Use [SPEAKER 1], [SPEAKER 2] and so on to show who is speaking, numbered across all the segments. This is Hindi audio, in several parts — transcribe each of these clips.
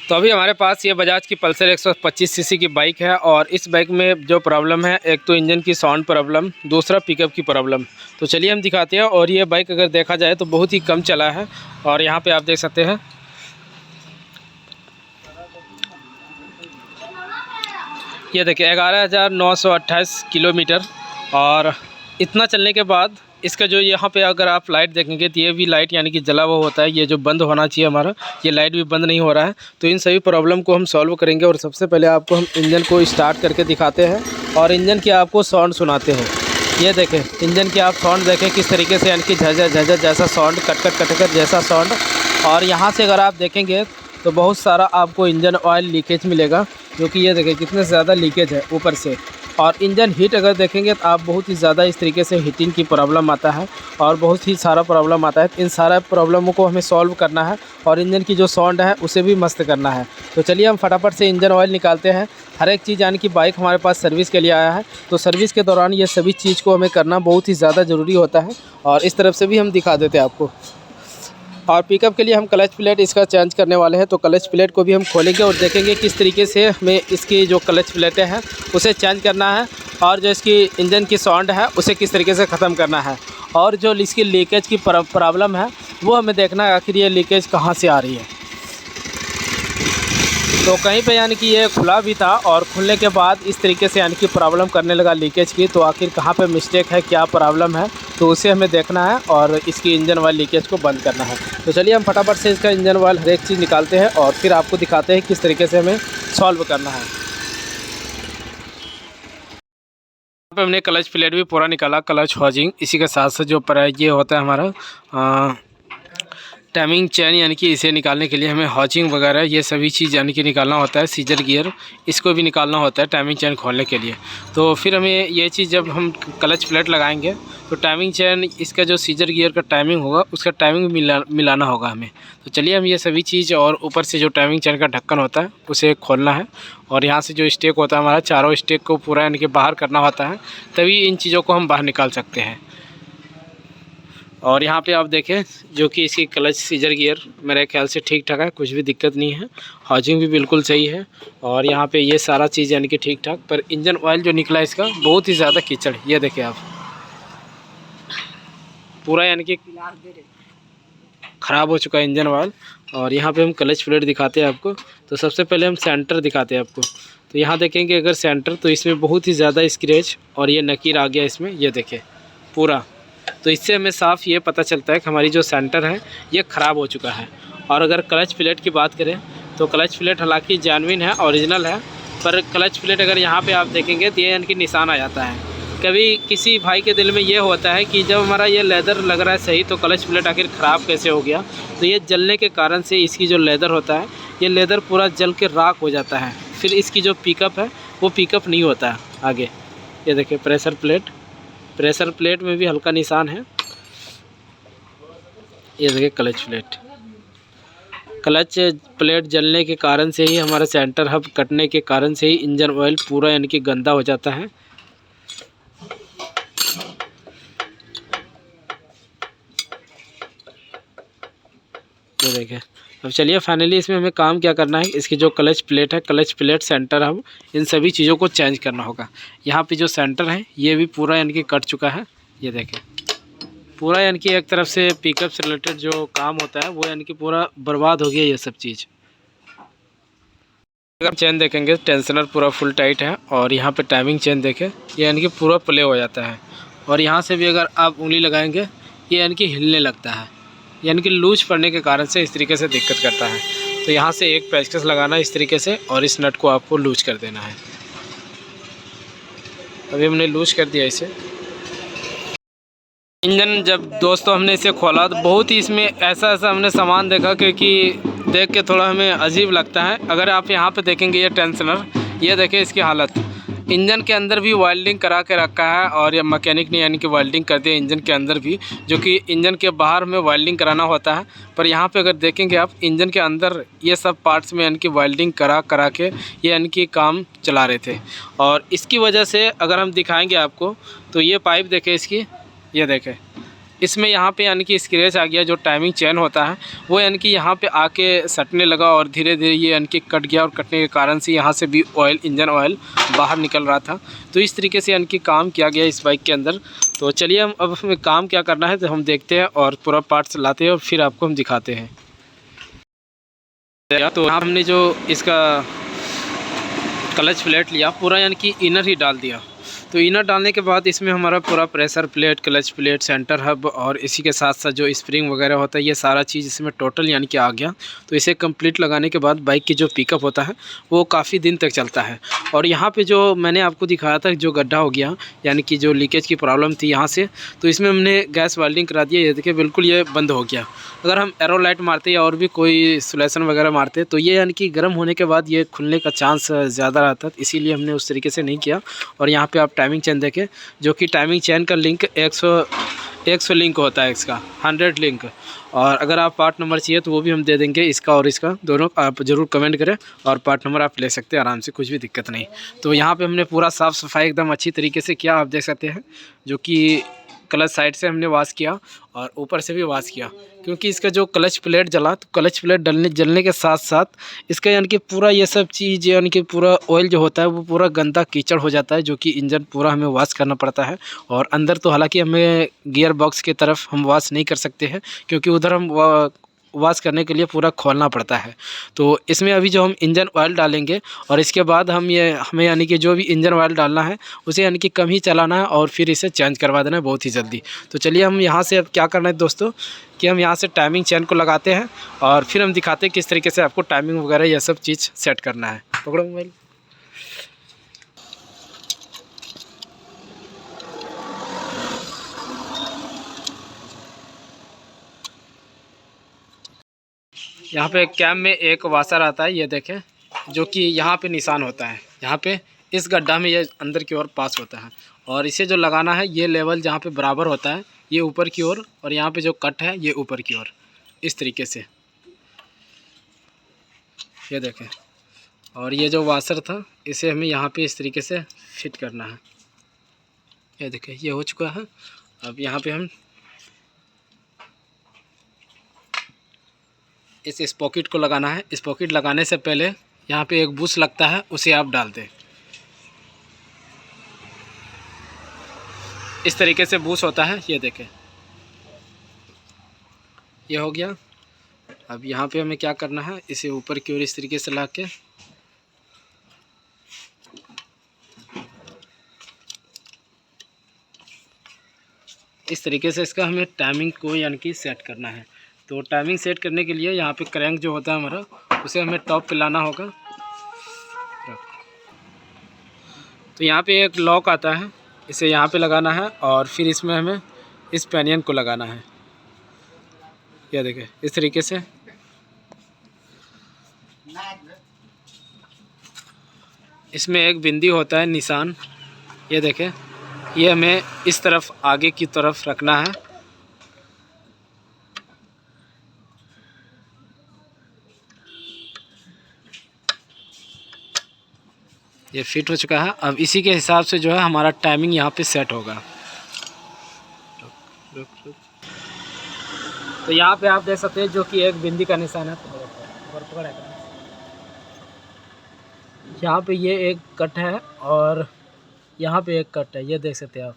[SPEAKER 1] तो अभी हमारे पास ये बजाज की पल्सर 125 सीसी की बाइक है और इस बाइक में जो प्रॉब्लम है, एक तो इंजन की साउंड प्रॉब्लम, दूसरा पिकअप की प्रॉब्लम। तो चलिए हम दिखाते हैं। और ये बाइक अगर देखा जाए तो बहुत ही कम चला है और यहाँ पे आप देख सकते हैं ये देखिए 11,928 किलोमीटर। और इतना चलने के बाद इसका जो यहाँ पे अगर आप लाइट देखेंगे तो ये भी लाइट यानी कि जला हुआ होता है, ये जो बंद होना चाहिए हमारा, ये लाइट भी बंद नहीं हो रहा है। तो इन सभी प्रॉब्लम को हम सॉल्व करेंगे और सबसे पहले आपको हम इंजन को स्टार्ट करके दिखाते हैं और इंजन की आपको साउंड सुनाते हैं। ये देखें इंजन की आप साउंड देखें किस तरीके से, यानी कि झझर झझर जैसा साउंड, कट जैसा साउंड। और यहाँ से अगर आप देखेंगे तो बहुत सारा आपको इंजन ऑयल लीकेज मिलेगा, क्योंकि ये देखें कितने ज़्यादा लीकेज है ऊपर से। और इंजन हीट अगर देखेंगे तो आप बहुत ही ज़्यादा इस तरीके से हीटिंग की प्रॉब्लम आता है और बहुत ही सारा प्रॉब्लम आता है। इन सारा प्रॉब्लमों को हमें सॉल्व करना है और इंजन की जो साउंड है उसे भी मस्त करना है। तो चलिए हम फटाफट से इंजन ऑयल निकालते हैं। हर एक चीज़ यानी कि बाइक हमारे पास सर्विस के लिए आया है, तो सर्विस के दौरान ये सभी चीज़ को हमें करना बहुत ही ज़्यादा ज़रूरी होता है। और इस तरफ से भी हम दिखा देते हैं आपको। और पिकअप के लिए हम क्लच प्लेट इसका चेंज करने वाले हैं, तो क्लच प्लेट को भी हम खोलेंगे और देखेंगे किस तरीके से हमें इसकी जो क्लच प्लेटें हैं उसे चेंज करना है और जो इसकी इंजन की साउंड है उसे किस तरीके से ख़त्म करना है। और जो इसकी लीकेज की प्रॉब्लम है वो हमें देखना है आखिर ये लीकेज कहाँ से आ रही है। तो कहीं पे यानी कि ये खुला भी था और खुलने के बाद इस तरीके से यानी कि प्रॉब्लम करने लगा लीकेज की। तो आखिर कहाँ पे मिस्टेक है, क्या प्रॉब्लम है, तो उसे हमें देखना है और इसकी इंजन ऑयल लीकेज को बंद करना है। तो चलिए हम फटाफट से इसका इंजन ऑयल हर एक चीज़ निकालते हैं और फिर आपको दिखाते हैं किस तरीके से हमें सॉल्व करना है। यहाँ पे हमने क्लच प्लेट भी पूरा निकाला, क्लच हाउसिंग, इसी के साथ साथ जो ये होता है हमारा टाइमिंग चेन, यानी कि इसे निकालने के लिए हमें हाउसिंग वगैरह ये सभी चीज़ यानी कि निकालना होता है। सीजर गियर इसको भी निकालना होता है टाइमिंग चेन खोलने के लिए। तो फिर हमें ये चीज़ जब हम क्लच प्लेट लगाएंगे तो टाइमिंग चेन इसका जो सीजर गियर का टाइमिंग होगा उसका टाइमिंग मिलाना होगा हमें। तो चलिए हम ये सभी चीज़ और ऊपर से जो टाइमिंग चेन का ढक्कन होता है उसे खोलना है और यहाँ से जो स्टेक होता है हमारा, चारों स्टेक को पूरा यानी कि बाहर करना होता है, तभी इन चीज़ों को हम बाहर निकाल सकते हैं। और यहाँ पे आप देखें जो कि इसकी क्लच सीजर गियर मेरे ख्याल से ठीक ठाक है, कुछ भी दिक्कत नहीं है, हाउसिंग भी बिल्कुल सही है। और यहाँ पे ये सारा चीज़ यानी कि ठीक ठाक, पर इंजन ऑयल जो निकला इसका बहुत ही ज़्यादा कीचड़, ये देखें आप, पूरा यानी कि ख़राब हो चुका है इंजन ऑयल। और यहाँ पे हम क्लच प्लेट दिखाते हैं आपको। तो सबसे पहले हम सेंटर दिखाते हैं आपको। तो यहाँ देखेंगे अगर सेंटर, तो इसमें बहुत ही ज़्यादा स्क्रैच और ये नकीर आ गया इसमें, ये देखें पूरा। तो इससे हमें साफ़ ये पता चलता है कि हमारी जो सेंटर है ये ख़राब हो चुका है। और अगर क्लच प्लेट की बात करें तो क्लच प्लेट हालांकि जेन्युइन है, ओरिजिनल है, पर क्लच प्लेट अगर यहाँ पे आप देखेंगे तो ये यानी कि निशान आ जाता है। कभी किसी भाई के दिल में ये होता है कि जब हमारा ये लेदर लग रहा है सही, तो क्लच प्लेट आखिर ख़राब कैसे हो गया। तो ये जलने के कारण से इसकी जो लेदर होता है, ये लेदर पूरा जल के राख हो जाता है, फिर इसकी जो पिकअप है वो पिकअप नहीं होता है आगे। ये देखिए प्रेशर प्लेट में भी हल्का निशान है, ये देखिए क्लच प्लेट जलने के कारण से ही, हमारा सेंटर हब कटने के कारण से ही इंजन ऑयल पूरा यानी कि गंदा हो जाता है। ये देखिए। अब चलिए फाइनली इसमें हमें काम क्या करना है, इसकी जो क्लच प्लेट है, क्लच प्लेट सेंटर हब, इन सभी चीज़ों को चेंज करना होगा। यहाँ पे जो सेंटर है ये भी पूरा यानी कि कट चुका है, ये देखें पूरा यानी कि एक तरफ से पिकअप से रिलेटेड जो काम होता है वो यानी कि पूरा बर्बाद हो गया ये सब चीज़। अगर चेन देखेंगे टेंशनर पूरा फुल टाइट है और यहाँ पे टाइमिंग चेन देखें ये यानी कि पूरा प्ले हो जाता है। और यहाँ से भी अगर आप उंगली लगाएंगे ये यानी कि हिलने लगता है, यानी कि लूज पड़ने के कारण से इस तरीके से दिक्कत करता है। तो यहाँ से एक पेचकस लगाना इस तरीके से और इस नट को आपको लूज कर देना है। अभी हमने लूज कर दिया इसे। इंजन जब दोस्तों हमने इसे खोला तो बहुत ही इसमें ऐसा हमने सामान देखा कि देख के थोड़ा हमें अजीब लगता है। अगर आप यहाँ पे देखेंगे ये टेंशनर, ये देखें इसकी हालत, इंजन के अंदर भी वेल्डिंग करा के रखा है और ये मैकेनिक ने यानी कि वेल्डिंग कर दिया इंजन के अंदर भी, जो कि इंजन के बाहर में वेल्डिंग कराना होता है। पर यहाँ पे अगर देखेंगे आप इंजन के अंदर ये सब पार्ट्स में यानी कि वेल्डिंग करा के ये यानी कि काम चला रहे थे। और इसकी वजह से अगर हम दिखाएँगे आपको तो ये पाइप देखें इसकी, ये देखें इसमें यहाँ पे यानी कि स्क्रैच आ गया। जो टाइमिंग चेन होता है वो यानी कि यहाँ पे आके सटने लगा और धीरे धीरे ये यानी कि कट गया और कटने के कारण से यहाँ से भी ऑयल, इंजन ऑयल बाहर निकल रहा था। तो इस तरीके से यानी कि काम किया गया इस बाइक के अंदर। तो चलिए हम अब हमें काम क्या करना है तो हम देखते हैं और पूरा पार्ट्स लाते हैं और फिर आपको हम दिखाते हैं। तो हमने जो इसका क्लच प्लेट लिया पूरा यानी कि इनर ही डाल दिया। तो इनर डालने के बाद इसमें हमारा पूरा pressure plate, clutch plate, centre hub और इसी के साथ साथ जो स्प्रिंग वगैरह होता है ये सारा चीज़ इसमें टोटल यानी कि आ गया। तो इसे कंप्लीट लगाने के बाद बाइक की जो पिकअप होता है वो काफ़ी दिन तक चलता है। और यहाँ पे जो मैंने आपको दिखाया था जो गड्ढा हो गया यानी कि जो लीकेज की प्रॉब्लम थी यहाँ से, तो इसमें हमने गैस वेल्डिंग करा दिया। ये देखिए बिल्कुल ये बंद हो गया। अगर हम एरो लाइट मारते या और भी कोई सोल्यूशन वगैरह मारते तो ये यानी कि गर्म होने के बाद ये खुलने का चांस ज़्यादा रहता, इसीलिए हमने उस तरीके से नहीं किया। और यहाँ पे आप टाइमिंग चेन देखें, जो कि टाइमिंग चेन का लिंक 100 लिंक होता है इसका, 100 लिंक। और अगर आप पार्ट नंबर चाहिए तो वो भी हम दे देंगे, इसका और इसका दोनों। आप ज़रूर कमेंट करें और पार्ट नंबर आप ले सकते हैं आराम से, कुछ भी दिक्कत नहीं। तो यहाँ पे हमने पूरा साफ़ सफाई एकदम अच्छी तरीके से किया, आप देख सकते हैं। जो कि क्लच साइड से हमने वॉश किया और ऊपर से भी वॉश किया, क्योंकि इसका जो क्लच प्लेट जला तो क्लच प्लेट जलने के साथ साथ इसका यानी कि पूरा ये सब चीज़ यानी कि पूरा ऑयल जो होता है वो पूरा गंदा कीचड़ हो जाता है, जो कि इंजन पूरा हमें वॉश करना पड़ता है। और अंदर तो हालांकि हमें गियर बॉक्स की तरफ हम वॉश नहीं कर सकते हैं, क्योंकि उधर हम वॉश करने के लिए पूरा खोलना पड़ता है। तो इसमें अभी जो हम इंजन ऑयल डालेंगे और इसके बाद हमें यानी कि जो भी इंजन ऑयल डालना है उसे यानी कि कम ही चलाना है और फिर इसे चेंज करवा देना है बहुत ही जल्दी। तो चलिए हम यहाँ से अब क्या करना है दोस्तों कि हम यहाँ से टाइमिंग चेन को लगाते हैं और फिर हम दिखाते हैं किस तरीके से आपको टाइमिंग वगैरह यह सब चीज़ सेट करना है। पकड़ो मोबाइल। यहाँ पे कैम में एक वाशर आता है, ये देखें, जो कि यहाँ पे निशान होता है। यहाँ पे इस गड्ढा में ये अंदर की ओर पास होता है और इसे जो लगाना है ये लेवल जहाँ पे बराबर होता है ये ऊपर की ओर, और यहाँ पे जो कट है ये ऊपर की ओर, इस तरीके से ये देखें। और ये जो वाशर था इसे हमें यहाँ पे इस तरीके से फिट करना है। ये देखें ये हो चुका है। अब यहाँ पे हम इस स्पॉकेट को लगाना है। स्पॉकेट लगाने से पहले यहाँ पे एक बुश लगता है, उसे आप डाल दें। इस तरीके से बुश होता है, ये देखें ये हो गया। अब यहाँ पे हमें क्या करना है, इसे ऊपर की ओर इस तरीके से ला के इस तरीके से इसका हमें टाइमिंग को यानी कि सेट करना है। तो टाइमिंग सेट करने के लिए यहाँ पे क्रैंक जो होता है हमारा उसे हमें टॉप पे लाना होगा। तो यहाँ पे एक लॉक आता है, इसे यहाँ पे लगाना है और फिर इसमें हमें इस पैनियन को लगाना है। ये देखें इस तरीके से। इसमें एक बिंदी होता है निशान, ये देखें, ये हमें इस तरफ आगे की तरफ रखना है। ये फिट हो चुका है। अब इसी के हिसाब से जो है हमारा टाइमिंग यहाँ पे सेट होगा। तो यहाँ पे आप देख सकते हैं जो कि एक बिंदी का निशान है। यहाँ पे ये एक कट है और यहाँ पे एक कट है, ये देख सकते हैं आप,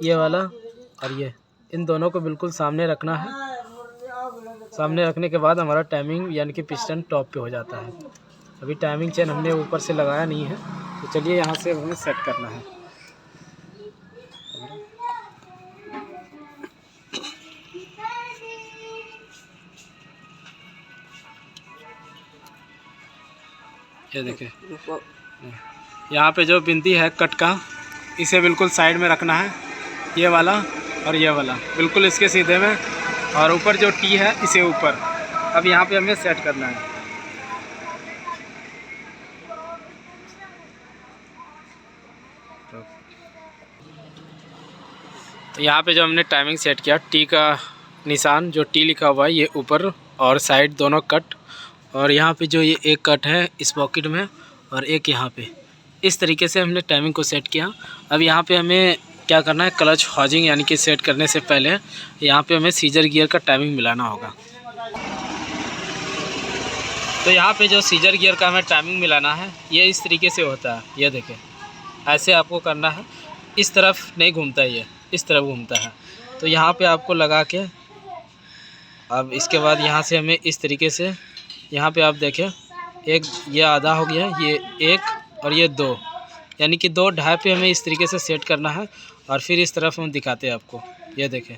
[SPEAKER 1] ये वाला और ये, इन दोनों को बिल्कुल सामने रखना है। सामने रखने के बाद हमारा टाइमिंग यानी कि पिस्टन टॉप पे हो जाता है। अभी टाइमिंग चेन हमने ऊपर से लगाया नहीं है, तो चलिए यहाँ से हमें सेट करना है। ये देखिए यहाँ पे जो बिंदी है कट का, इसे बिल्कुल साइड में रखना है, ये वाला और ये वाला बिल्कुल इसके सीधे में, और ऊपर जो टी है इसे ऊपर। अब यहाँ पे हमें सेट करना है। तो यहाँ पे जो हमने टाइमिंग सेट किया, टी का निशान जो टी लिखा हुआ है ये ऊपर और साइड दोनों कट, और यहाँ पे जो ये एक कट है इस पॉकेट में और एक यहाँ पे, इस तरीके से हमने टाइमिंग को सेट किया। अब यहाँ पे हमें क्या करना है, क्लच हाउसिंग यानी कि सेट करने से पहले यहाँ पे हमें सीजर गियर का टाइमिंग मिलाना होगा। तो यहाँ पे जो सीजर गियर का हमें टाइमिंग मिलाना है ये इस तरीके से होता है। ये देखें, ऐसे आपको करना है, इस तरफ नहीं घूमता, ये इस तरफ घूमता है। तो यहाँ पे आपको लगा के अब इसके बाद यहाँ से हमें इस तरीके से, यहाँ पे आप देखें, एक ये आधा हो गया, ये एक और ये दो, यानी कि 2 ढाई पे हमें इस तरीके से सेट करना है। और फिर इस तरफ हम दिखाते हैं आपको, ये देखें,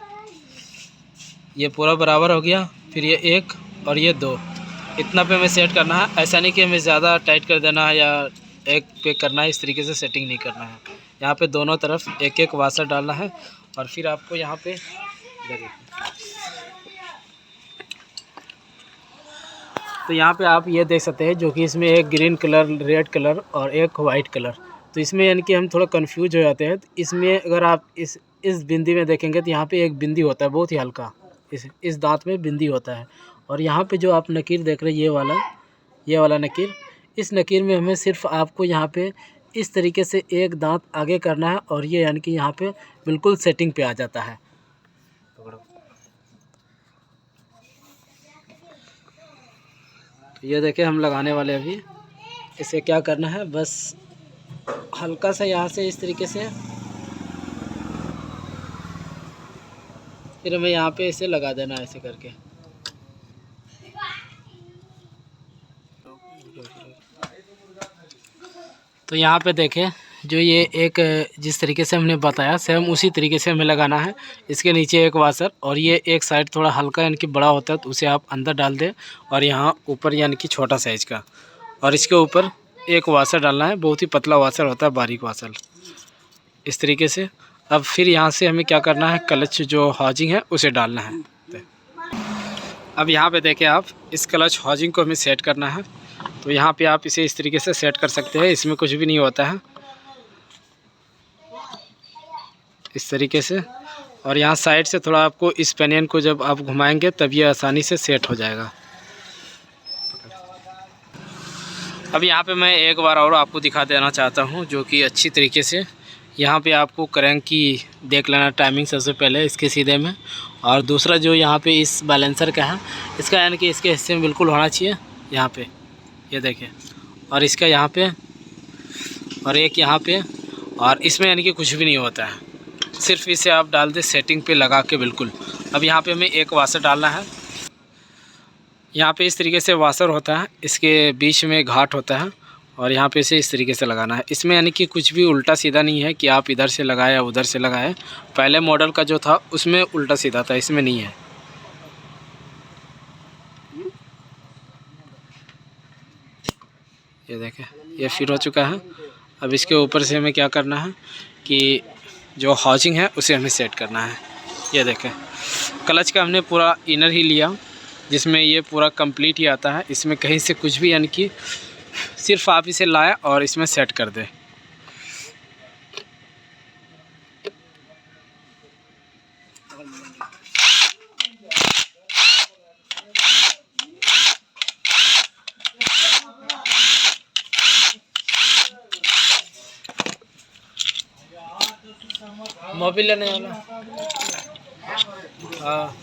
[SPEAKER 1] ये पूरा बराबर हो गया। फिर ये 1 और ये 2, इतना पे हमें सेट करना है। ऐसा नहीं कि हमें ज़्यादा टाइट कर देना है या एक पे करना है, इस तरीके से सेटिंग नहीं करना है। यहाँ पे दोनों तरफ एक एक वाशर डालना है। और फिर आपको यहाँ पे तो यहाँ पे आप ये देख सकते हैं, जो कि इसमें एक ग्रीन कलर, रेड कलर और एक वाइट कलर। तो इसमें यानी कि हम थोड़ा कंफ्यूज हो जाते हैं। तो इसमें अगर आप इस बिंदी में देखेंगे तो यहाँ पे एक बिंदी होता है, बहुत ही हल्का, इस दांत में बिंदी होता है। और यहाँ पे जो आप नकीर देख रहे हैं, ये वाला नकीर, इस नकीर में हमें सिर्फ आपको यहाँ पे इस तरीके से एक दांत आगे करना है और ये यानी कि यहाँ पे बिल्कुल सेटिंग पे आ जाता है। तो ये देखें, हम लगाने वाले अभी। इसे क्या करना है, बस हल्का सा यहाँ से इस तरीके से, फिर हमें यहाँ पे इसे लगा देना है ऐसे करके। तो यहाँ पे देखें, जो ये एक जिस तरीके से हमने बताया सेम उसी तरीके से हमें लगाना है। इसके नीचे एक वाशर और ये एक साइड थोड़ा हल्का यानी कि बड़ा होता है, तो उसे आप अंदर डाल दें। और यहाँ ऊपर यानी कि छोटा साइज का, और इसके ऊपर एक वाशर डालना है, बहुत ही पतला वाशर होता है, बारीक वाशर, इस तरीके से। अब फिर यहाँ से हमें क्या करना है, क्लच जो हाउसिंग है उसे डालना है। अब यहाँ पे देखें आप, इस क्लच हाउसिंग को हमें सेट करना है। तो यहाँ पे आप इसे इस तरीके से सेट कर सकते हैं, इसमें कुछ भी नहीं होता है, इस तरीके से। और यहाँ साइड से थोड़ा आपको इस पेनियन को जब आप घुमाएंगे तब ये आसानी से सेट हो जाएगा। अब यहाँ पे मैं एक बार और आपको दिखा देना चाहता हूँ, जो कि अच्छी तरीके से। यहाँ पे आपको क्रैंक की देख लेना टाइमिंग सबसे पहले इसके सीधे में। और दूसरा जो यहाँ पे इस बैलेंसर का है, इसका यानी कि इसके हिस्से में बिल्कुल होना चाहिए यहाँ पे, ये देखें। और इसका यहाँ पे और एक यहाँ पे, और इसमें यानी कि कुछ भी नहीं होता है, सिर्फ इसे आप डाल दें सेटिंग पे लगा के बिल्कुल। अब यहाँ पे हमें एक वाशर डालना है। यहाँ पे इस तरीके से वाशर होता है, इसके बीच में घाट होता है और यहाँ पे इसे इस तरीके से लगाना है। इसमें यानी कि कुछ भी उल्टा सीधा नहीं है कि आप इधर से लगाए या उधर से लगाए। पहले मॉडल का जो था उसमें उल्टा सीधा था, इसमें नहीं है। ये देखें, ये फिट हो चुका है। अब इसके ऊपर से हमें क्या करना है कि जो हाउसिंग है उसे हमें सेट करना है। ये देखें, क्लच का हमने पूरा इनर ही लिया, जिसमें ये पूरा कंप्लीट ही आता है। इसमें कहीं से कुछ भी यानी कि सिर्फ आप इसे लाएं और इसमें सेट कर दें। मोबिल लेने वाला, हाँ।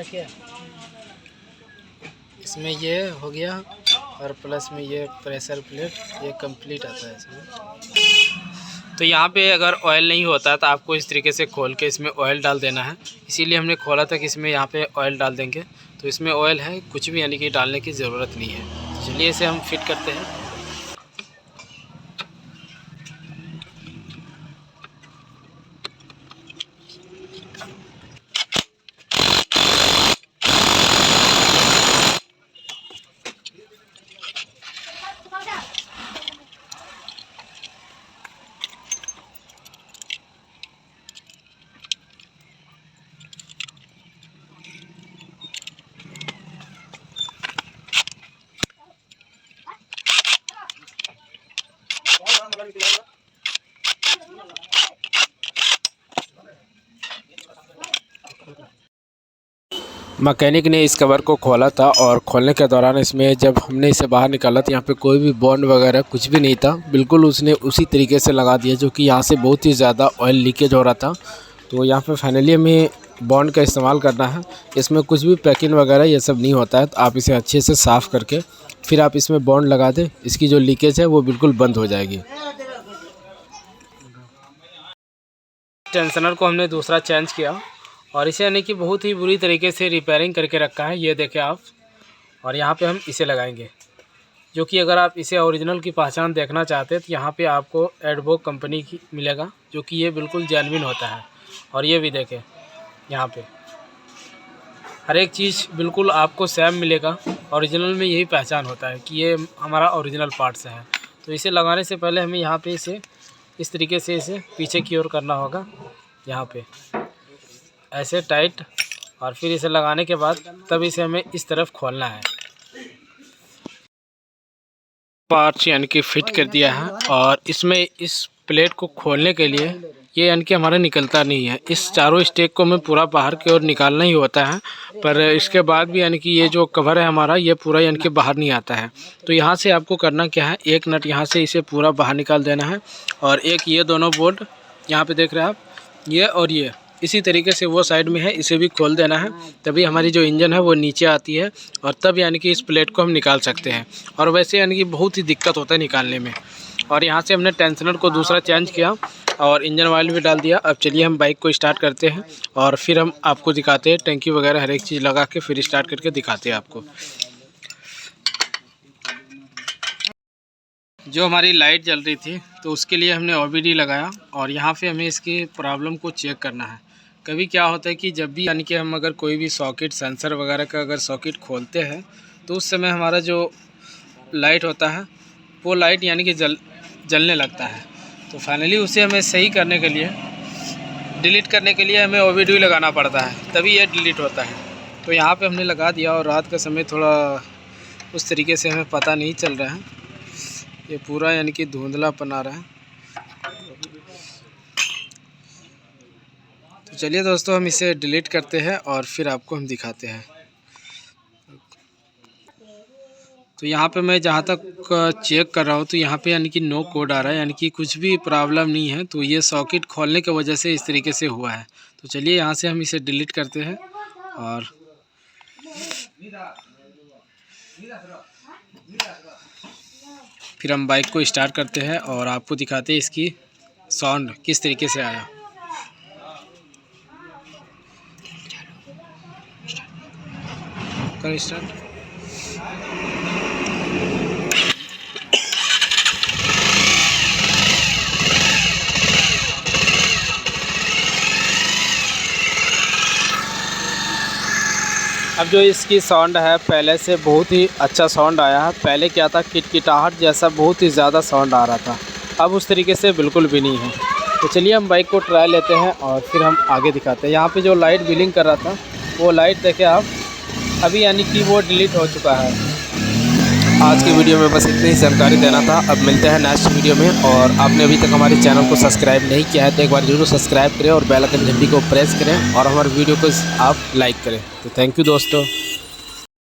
[SPEAKER 1] क्या इसमें ये हो गया, और प्लस में ये प्रेशर प्लेट, ये कंप्लीट आता है इसमें। तो यहाँ पे अगर ऑयल नहीं होता तो आपको इस तरीके से खोल के इसमें ऑयल डाल देना है। इसीलिए हमने खोला था कि इसमें यहाँ पे ऑयल डाल देंगे। तो इसमें ऑयल है, कुछ भी यानी कि डालने की ज़रूरत नहीं है। तो चलिए इसे हम फिट करते हैं। मैकेनिक ने इस कवर को खोला था और खोलने के दौरान इसमें जब हमने इसे बाहर निकाला तो यहाँ पे कोई भी बॉन्ड वगैरह कुछ भी नहीं था। बिल्कुल उसने उसी तरीके से लगा दिया जो कि यहाँ से बहुत ही ज़्यादा ऑयल लीकेज हो रहा था। तो यहाँ पे फाइनली हमें बॉन्ड का इस्तेमाल करना है। इसमें कुछ भी पैकिंग वगैरह ये सब नहीं होता है। तो आप इसे अच्छे से साफ़ करके फिर आप इसमें बॉन्ड लगा दें, इसकी जो लीकेज है वो बिल्कुल बंद हो जाएगी। टेंशनर को हमने दूसरा चेंज किया और इसे यानी कि बहुत ही बुरी तरीके से रिपेयरिंग करके रखा है, ये देखें आप। और यहाँ पे हम इसे लगाएंगे, जो कि अगर आप इसे ओरिजिनल की पहचान देखना चाहते हैं तो यहाँ पे आपको एडवोक कंपनी की मिलेगा, जो कि ये बिल्कुल जेन्युइन होता है। और ये भी देखें, यहाँ पे हर एक चीज़ बिल्कुल आपको सेम मिलेगा। ओरिजिनल में यही पहचान होता है कि ये हमारा ओरिजिनल पार्ट से है। तो इसे लगाने से पहले हमें यहाँ पे इसे इस तरीके से इसे पीछे की ओर करना होगा, यहाँ पे ऐसे टाइट। और फिर इसे लगाने के बाद तब इसे हमें इस तरफ खोलना है। पार्ट्स यानी कि फिट कर दिया है और इसमें इस प्लेट को खोलने के लिए ये यानी कि हमारा निकलता नहीं है। इस चारों स्टेक को हमें पूरा बाहर की ओर निकालना ही होता है, पर इसके बाद भी यानी कि ये जो कवर है हमारा ये पूरा यानी कि बाहर नहीं आता है। तो यहाँ से आपको करना क्या है, एक नट यहाँ से इसे पूरा बाहर निकाल देना है और एक ये दोनों बोल्ट यहाँ पे देख रहे हैं आप, ये और ये इसी तरीके से वो साइड में है, इसे भी खोल देना है। तभी हमारी जो इंजन है वो नीचे आती है और तब यानी कि इस प्लेट को हम निकाल सकते हैं। और वैसे यानी कि बहुत ही दिक्कत होता है निकालने में। और यहाँ से हमने टेंशनर को दूसरा चेंज किया और इंजन ऑयल भी डाल दिया। अब चलिए हम बाइक को स्टार्ट करते हैं और फिर हम आपको दिखाते हैं, टंकी वगैरह हर एक चीज़ लगा के फिर स्टार्ट करके दिखाते हैं आपको। जो हमारी लाइट जल रही थी तो उसके लिए हमने OBD लगाया और यहाँ पे हमें इसकी प्रॉब्लम को चेक करना है। कभी क्या होता है कि जब भी यानी कि हम अगर कोई भी सॉकेट सेंसर वगैरह का अगर सॉकेट खोलते हैं तो उस समय हमारा जो लाइट होता है वो लाइट यानी कि जलने लगता है। तो फाइनली उसे हमें सही करने के लिए, डिलीट करने के लिए हमें OBD लगाना पड़ता है, तभी ये डिलीट होता है। तो यहाँ पे हमने लगा दिया और रात का समय थोड़ा उस तरीके से हमें पता नहीं चल रहा है, ये पूरा यानी कि धुंधलापन आ रहा है। तो चलिए दोस्तों हम इसे डिलीट करते हैं और फिर आपको हम दिखाते हैं। तो यहाँ पे मैं जहाँ तक चेक कर रहा हूँ तो यहाँ पे यानी कि नो कोड आ रहा है, यानी कि कुछ भी प्रॉब्लम नहीं है। तो ये सॉकेट खोलने की वजह से इस तरीके से हुआ है। तो चलिए यहाँ से हम इसे डिलीट करते हैं और फिर हम बाइक को स्टार्ट करते हैं और आपको दिखाते हैं इसकी साउंड किस तरीके से आया। कर स्टार्ट। अब जो इसकी साउंड है पहले से बहुत ही अच्छा साउंड आया है। पहले क्या था, किटकिटाहट जैसा बहुत ही ज़्यादा साउंड आ रहा था, अब उस तरीके से बिल्कुल भी नहीं है। तो चलिए हम बाइक को ट्राई लेते हैं और फिर हम आगे दिखाते हैं। यहाँ पे जो लाइट ब्लिंक कर रहा था वो लाइट देखें आप, अभी यानी कि वो डिलीट हो चुका है। आज की वीडियो में बस इतनी ही जानकारी देना था। अब मिलते हैं नेक्स्ट वीडियो में। और आपने अभी तक हमारे चैनल को सब्सक्राइब नहीं किया है तो एक बार जरूर सब्सक्राइब करें और बेल आइकन घंटी को प्रेस करें और हमारे वीडियो को आप लाइक करें। तो थैंक यू दोस्तों।